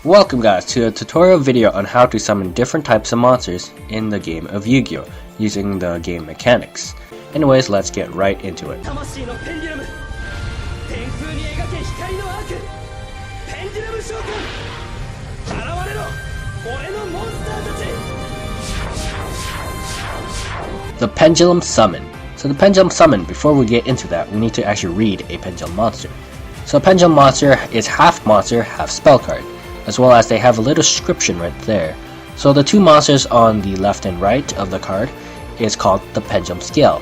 Welcome guys to a tutorial video on how to summon different types of monsters in the game of Yu-Gi-Oh! Using the game mechanics. Anyways, let's get right into it. The Pendulum Summon. So the Pendulum Summon, before we get into that, we need to actually read a Pendulum monster. So a Pendulum monster is half monster, half spell card, as well as they have a little description right there. So the two monsters on the left and right of the card is called the Pendulum Scale.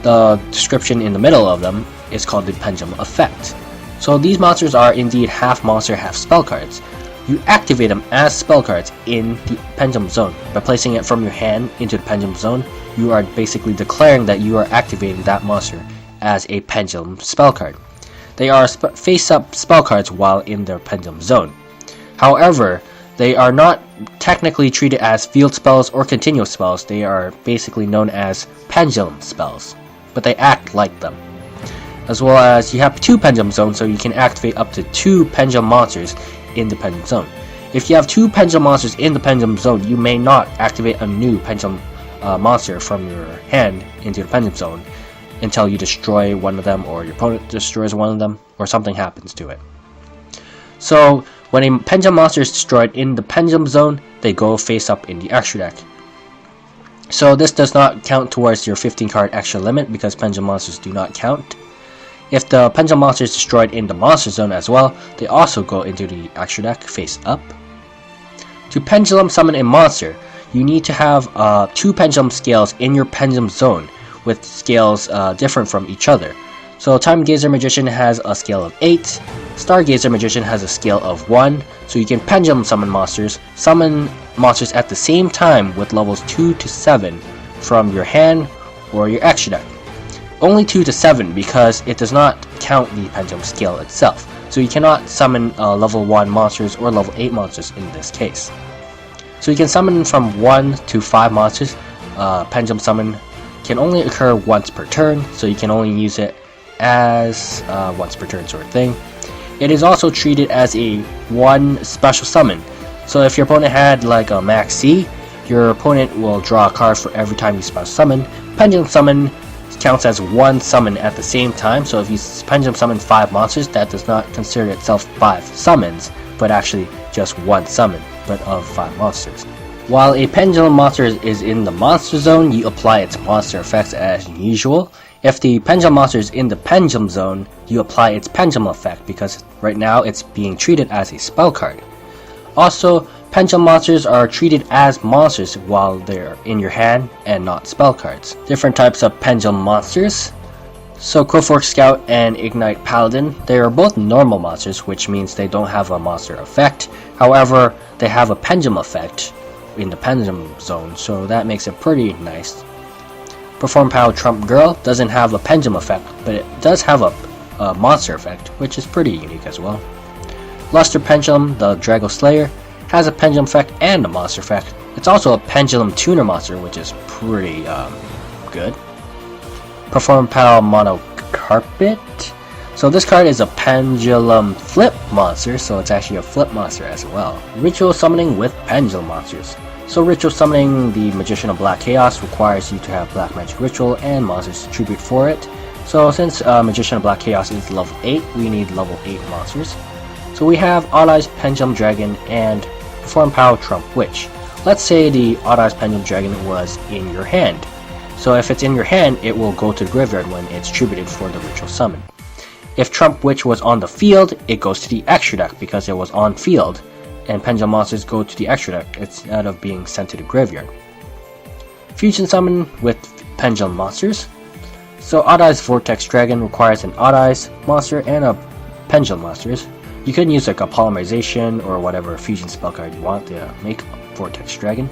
The description in the middle of them is called the Pendulum Effect. So these monsters are indeed half monster, half spell cards. You activate them as spell cards in the Pendulum Zone. By placing it from your hand into the Pendulum Zone, you are basically declaring that you are activating that monster as a Pendulum spell card. They are face-up spell cards while in their Pendulum Zone. However, they are not technically treated as field spells or continuous spells. They are basically known as pendulum spells, but they act like them. As well as you have two Pendulum Zones, so you can activate up to two Pendulum monsters in the Pendulum Zone. If you have two Pendulum monsters in the Pendulum Zone, you may not activate a new Pendulum monster from your hand into the Pendulum Zone until you destroy one of them, or your opponent destroys one of them, or something happens to it. So when a Pendulum monster is destroyed in the Pendulum Zone, they go face up in the extra deck. So this does not count towards your 15 card extra limit because Pendulum monsters do not count. If the Pendulum monster is destroyed in the Monster Zone as well, they also go into the extra deck face up. To Pendulum Summon a monster, you need to have two Pendulum Scales in your Pendulum Zone with scales different from each other. So Time Gazer Magician has a scale of 8, Stargazer Magician has a scale of 1, so you can Pendulum summon monsters at the same time with levels 2 to 7 from your hand or your extra deck. Only 2 to 7 because it does not count the Pendulum scale itself, so you cannot summon level 1 monsters or level 8 monsters in this case. So you can summon from 1 to 5 monsters. Pendulum Summon can only occur once per turn, so you can only use it as once per turn sort of thing. It is also treated as a one special summon. So if your opponent had like a max C, your opponent will draw a card for every time you special summon. Pendulum Summon counts as one summon at the same time, so if you Pendulum Summon 5 monsters, that does not consider itself 5 summons, but actually just one summon, but of 5 monsters. While a Pendulum monster is in the Monster Zone, you apply its monster effects as usual. If the Pendulum monster is in the Pendulum Zone, you apply its Pendulum effect because right now it's being treated as a spell card. Also, Pendulum monsters are treated as monsters while they're in your hand and not spell cards. Different types of Pendulum monsters. So Crowfork Scout and Ignite Paladin, they are both normal monsters, which means they don't have a monster effect. However, they have a Pendulum effect in the Pendulum Zone, so that makes it pretty nice. Perform Pow Trump Girl doesn't have a Pendulum effect, but it does have a monster effect, which is pretty unique as well. Luster Pendulum, the Drago Slayer, has a Pendulum effect and a monster effect. It's also a Pendulum Tuner monster, which is pretty good. Perform Pow Mono Carpet. So this card is a Pendulum Flip monster, so it's actually a flip monster as well. Ritual Summoning with Pendulum monsters. So Ritual Summoning the Magician of Black Chaos requires you to have Black Magic Ritual and monsters to tribute for it. So since Magician of Black Chaos is level 8, we need level 8 monsters. So we have Odd Eyes Pendulum Dragon and Perform Pow Trump Witch. Let's say the Odd Eyes Pendulum Dragon was in your hand. So if it's in your hand, it will go to the graveyard when it's tributed for the Ritual Summon. If Trump Witch was on the field, it goes to the extra deck because it was on field, and Pendulum monsters go to the extra deck instead of being sent to the graveyard. Fusion Summon with Pendulum monsters. So Odd Eyes Vortex Dragon requires an Odd Eyes monster and a Pendulum monsters. You can use like a Polymerization or whatever fusion spell card you want to make Vortex Dragon.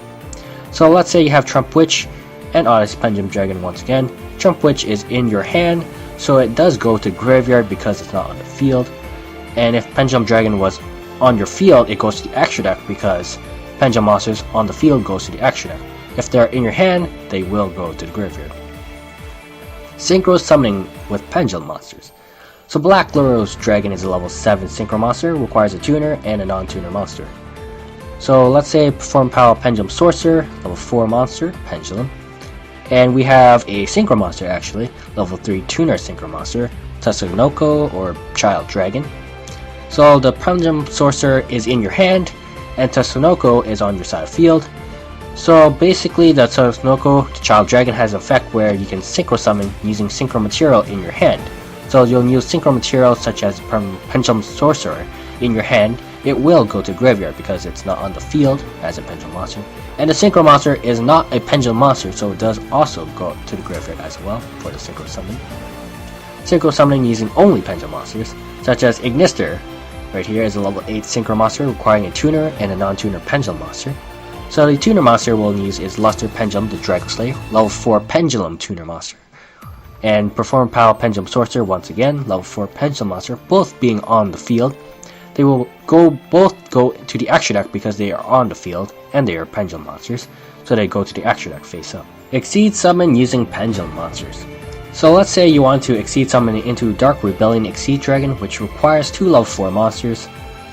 So let's say you have Trump Witch and Odd Eyes Pendulum Dragon once again. Trump Witch is in your hand, so it does go to graveyard because it's not on the field. And if Pendulum Dragon was on your field, it goes to the extra deck because Pendulum monsters on the field goes to the extra deck. If they're in your hand, they will go to the graveyard. Synchro Summoning with Pendulum monsters. So Black Rose Dragon is a level 7 Synchro monster, requires a tuner and a non-tuner monster. So let's say perform power Pendulum Sorcerer, level 4 monster, Pendulum. And we have a Synchro monster actually, level 3 tuner Synchro monster, Tatsunoko or Child Dragon. So the Pendulum Sorcerer is in your hand, and Tatsunoko is on your side of field. So basically the Tatsunoko, the Child Dragon, has an effect where you can Synchro Summon using Synchro material in your hand. So you'll use Synchro material such as Pendulum Sorcerer in your hand. It will go to the graveyard because it's not on the field as a Pendulum monster. And the Synchro monster is not a Pendulum monster, so it does also go to the graveyard as well for the Synchro Summon. Synchro Summoning using only Pendulum monsters, such as Ignister, right here is a level 8 Synchro monster requiring a tuner and a non-tuner Pendulum monster. So the tuner monster we'll use is Luster Pendulum, the Dragon Slayer, level 4 Pendulum tuner monster. And Perform Power Pendulum Sorcerer, once again, level 4 Pendulum monster, both being on the field. They will both go to the extra deck because they are on the field and they are Pendulum monsters, so they go to the extra deck face up. Exceed Summon using Pendulum monsters. So let's say you want to Exceed Summon into Dark Rebellion Exceed Dragon, which requires 2 level 4 monsters,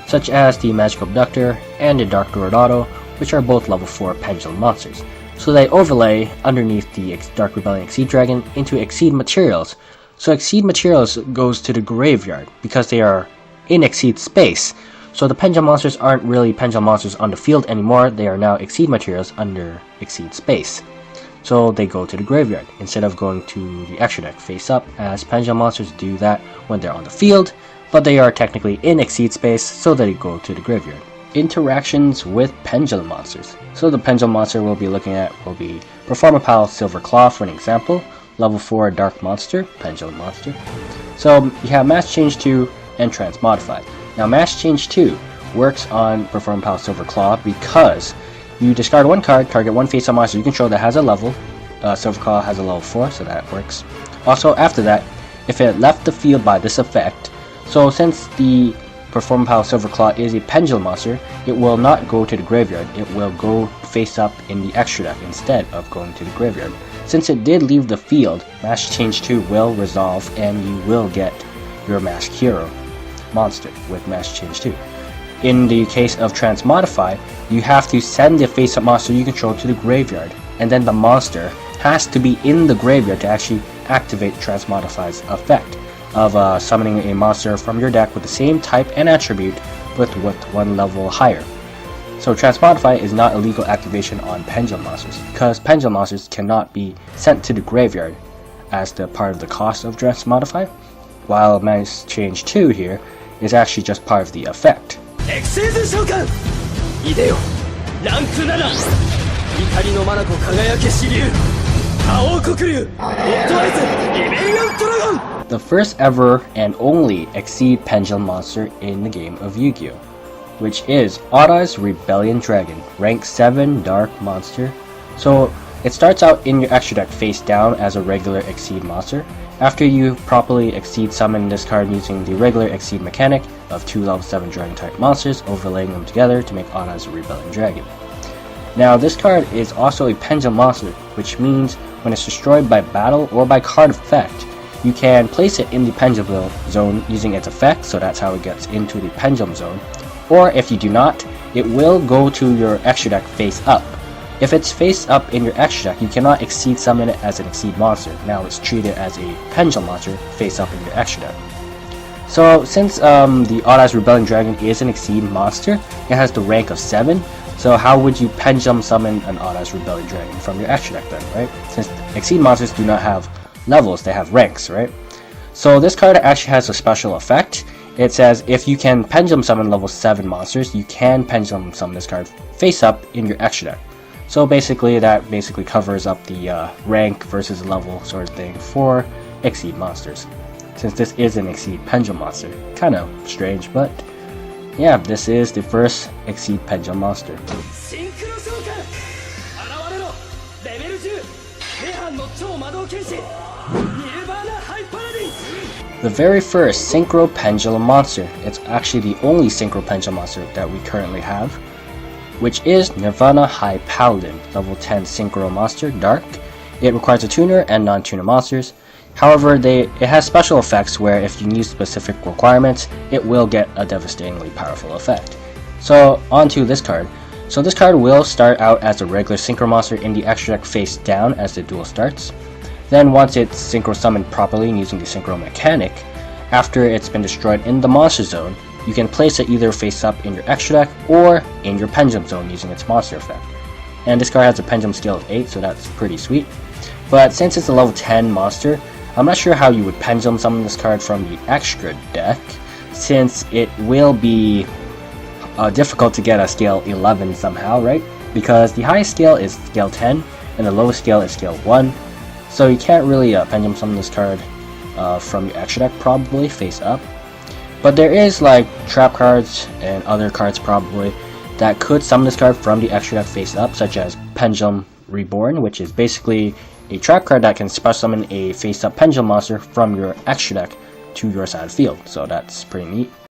such as the Magical Abductor and the Dark Dorado, which are both level 4 Pendulum monsters. So they overlay underneath the Dark Rebellion Exceed Dragon into Exceed Materials. So Exceed Materials goes to the graveyard because they are in Exceed space. So the Pendulum monsters aren't really Pendulum monsters on the field anymore, they are now Exceed Materials under Exceed space. So they go to the graveyard instead of going to the extra deck face up, as Pendulum monsters do that when they're on the field, but they are technically in Exceed space, so they go to the graveyard. Interactions with Pendulum monsters. So the Pendulum monster we'll be looking at will be Perform a Pal Silver Claw for an example, level 4 Dark Monster, Pendulum monster. So you have Mass Change 2 and Transmodify. Now Mass Change 2 works on Perform Pal Silver Claw because you discard one card, target one face-up monster you control that has a level. Silver Claw has a level 4, so that works. Also after that, if it left the field by this effect, so since the Perform Power Silver Claw is a Pendulum monster, it will not go to the graveyard, it will go face up in the extra deck instead of going to the graveyard. Since it did leave the field, Mass Change 2 will resolve and you will get your Masked Hero monster with Mass Change 2. In the case of Transmodify, you have to send the face-up monster you control to the graveyard, and then the monster has to be in the graveyard to actually activate Transmodify's effect of summoning a monster from your deck with the same type and attribute but with one level higher. So Transmodify is not a legal activation on Pendulum monsters because Pendulum monsters cannot be sent to the graveyard as the part of the cost of Transmodify, while Mass Change 2 here is actually just part of the effect. XYZ SUMMON! いでよ、ランク7、怒りの眼輝け支流、覇王黒竜、オットアイズ、リベリオンドラゴン! The first ever and only Exceed Pendulum monster in the game of Yu-Gi-Oh!, which is Otta's Rebellion Dragon, rank 7 Dark Monster. So it starts out in your extra deck face down as a regular Exceed monster. After you properly Exceed Summon this card using the regular Exceed mechanic of 2 level 7 Dragon type monsters, overlaying them together to make Otta's Rebellion Dragon. Now this card is also a Pendulum monster, which means when it's destroyed by battle or by card effect, you can place it in the Pendulum Zone using its effect, so that's how it gets into the Pendulum Zone. Or if you do not, it will go to your extra deck face up. If it's face up in your extra deck, you cannot Exceed Summon it as an Exceed monster. Now it's treated as a Pendulum monster face up in your extra deck. So since the Otta's Rebellion Dragon is an Exceed monster, it has the rank of 7. So how would you Pendulum Summon an Otta's Rebellion Dragon from your extra deck then, right? Since Exceed monsters do not have levels, they have ranks, right? So this card actually has a special effect. It says if you can Pendulum Summon level 7 monsters, you can Pendulum Summon this card face up in your extra deck. So basically that covers up the rank versus level sort of thing for Exceed monsters. Since this is an Exceed Pendulum monster. Kind of strange, but yeah, this is the first Exceed Pendulum monster. SYNCHRO SUMMON! 現れろ！レベル10！涅槃の超魔導剣士！Nirvana High Paladin! The very first Synchro Pendulum monster. It's actually the only Synchro Pendulum monster that we currently have, which is Nirvana High Paladin, level 10 Synchro monster, Dark. It requires a tuner and non-tuner monsters. However, it has special effects where if you use specific requirements, it will get a devastatingly powerful effect. So onto this card. So this card will start out as a regular Synchro monster in the extra deck face down as the duel starts. Then once it's Synchro Summoned properly using the Synchro mechanic, after it's been destroyed in the Monster Zone, you can place it either face up in your extra deck or in your Pendulum Zone using its monster effect. And this card has a Pendulum scale of 8, so that's pretty sweet. But since it's a level 10 monster, I'm not sure how you would Pendulum Summon this card from the extra deck, since it will be difficult to get a scale 11 somehow, right? Because the highest scale is scale 10, and the lowest scale is scale 1, so you can't really Pendulum Summon this card from your extra deck, probably, face up. But there is like trap cards and other cards probably that could summon this card from the extra deck face up, such as Pendulum Reborn, which is basically a trap card that can special summon a face up Pendulum monster from your extra deck to your side of the field, so that's pretty neat.